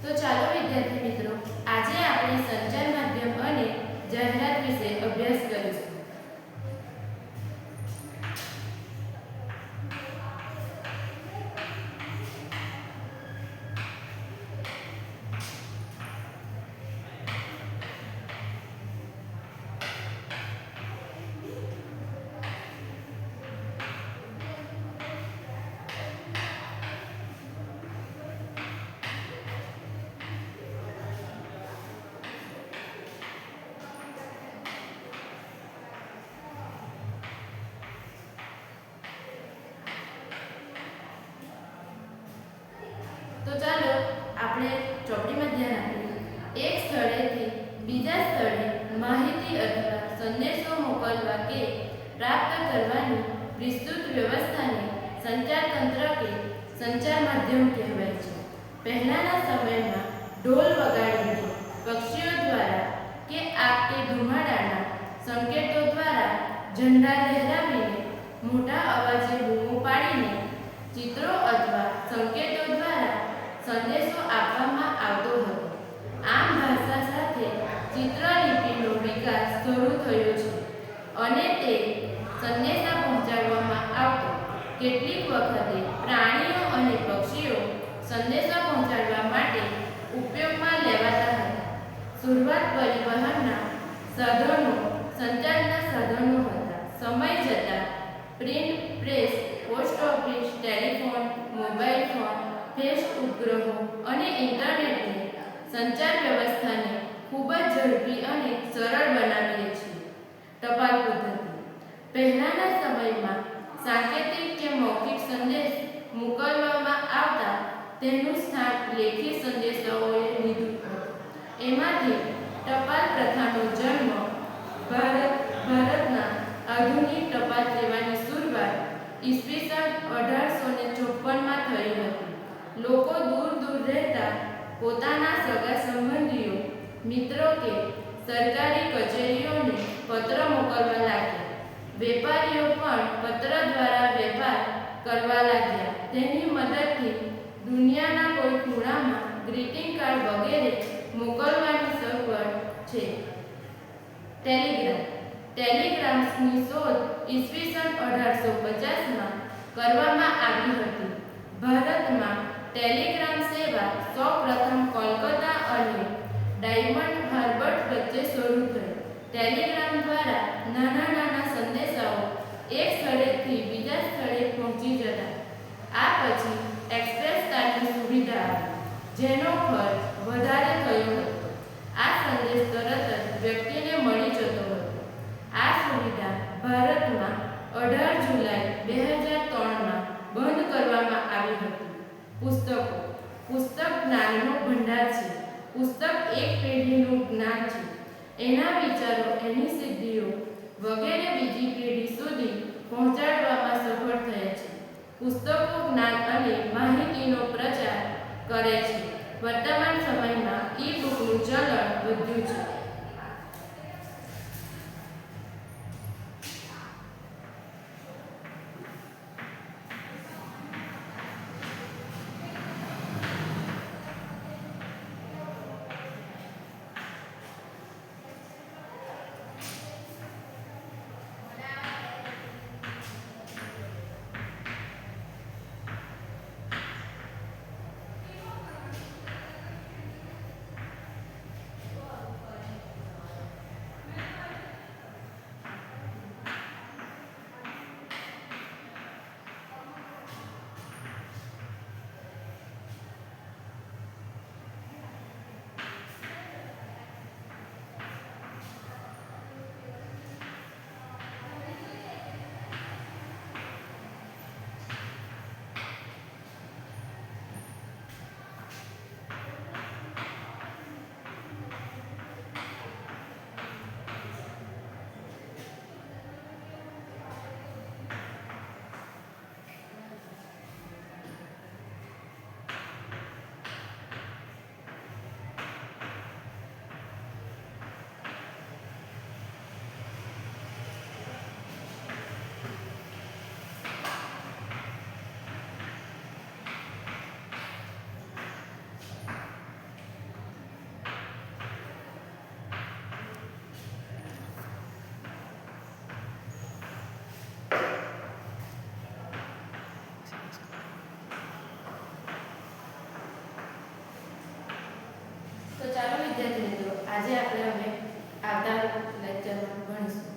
તો ચાલો વિદ્યાર્થી મિત્રો, આજે આપણે સંચાર માધ્યમ અને જાહેરાત વિશે અભ્યાસ કરીશું. તો ચાલો આપણે ચોપડીમાં ધ્યાન આપીએ. એક સ્થળેથી બીજા સ્થળે માહિતી અથવા સંદેશો મોકલવા કે પ્રાપ્ત કરવાની વિસ્તૃત વ્યવસ્થાને સંચાર તંત્ર કે સંચાર માધ્યમ કહેવાય છે. પહેલાના સમયમાં ઢોલ વગાડીને, પક્ષીઓ દ્વારા કે આગ કે ધુમાડાના સંકેતો દ્વારા, ઝંડા લહેરાવીને, મોટા અવાજે બૂમો પાડીને, ચિત્રો અથવા સંકેતો દ્વારા સંદેશો આપવામાં આવતો હતો. આમ ભાષા સાથે ચિત્રલિપિનો વિકાસ શરૂ થયો છે અને તે સંદેશા પહોંચાડવામાં આવતો. કેટલીક વખતે પ્રાણીઓ અને પક્ષીઓ સંદેશા પહોંચાડવા માટે ઉપયોગમાં લેવાતા હતા. શરૂઆત પરિવહનના સાધનો, સંચારના સાધનો હતા. સમય જતાં print press, post office, telephone, mobile phone, fax ઉપગ્રહો અને ઇન્ટરનેટને સંચાર વ્યવસ્થાને ખૂબ જ ઝડપી અને સરળ બનાવીએ છે. ટપાલ પદ્ધતિ. પહેલાના સમયમાં સાંકેતિક કે મૌખિક સંદેશ મોકલવામાં આવતા તેનું સ્થાન લેખિત સંદેશાઓએ લીધું હતું. એમાંથી ટપાલ પ્રથાનો જન્મ ભારતના આધુનિક ટપાલ સેવાની શરૂઆત ઈસવીસન 1854માં થઈ હતી. લોકો દૂર દૂર રહેતા પોતાના સગા સંબંધીઓ, મિત્રો કે સરકારી કચેરીઓને પત્ર મોકલવા લાગ્યા. વેપારીઓ પણ પત્ર દ્વારા વેપાર કરવા લાગ્યા. તેની મદદથી દુનિયાના કોઈ ખૂણામાં ગ્રીટિંગ કાર્ડ વગેરે મોકલવાની સગવડ છે. ટેલિગ્રામ. ટેલિગ્રામ્સની શોધ ઈસવીસન 1850માં કરવામાં આવી હતી. ભારતમાં ટેલિગ્રામ સેવા સૌપ્રથમ કોલકાતા અને ડાયમંડ હાર્બર વચ્ચે શરૂ થઈ. ટેલિગ્રામ દ્વારા નાના નાના સંદેશાઓ એક સ્થળેથી બીજા સ્થળે પહોંચી જતા. આ પછી એક્સપ્રેસ કાર્ડની સુવિધા આવી, જેનો ખર્ચ વધારે થયો હતો. આ સંદેશ તરત જ વ્યક્તિને મળી જતો હતો. આ સુવિધા ભારતમાં 18 જુલાઈ 2003માં બંધ કરવામાં આવી હતી. પુસ્તકો. પુસ્તક જ્ઞાનનો ભંડાર છે. પુસ્તક એક પેઢીનું જ્ઞાન છે. એના વિચારો, એની સિદ્ધિઓ વગેરે બીજી પેઢી સુધી પહોંચાડવામાં સફળ થયા છે. પુસ્તકો જ્ઞાન અને માહિતીનો પ્રચાર કરે છે. વર્તમાન સમયમાં ઈ બુકનું ચલણ વધ્યું છે. આજે આપણે હવે આવતા લેક્ચરમાં ભણીશું.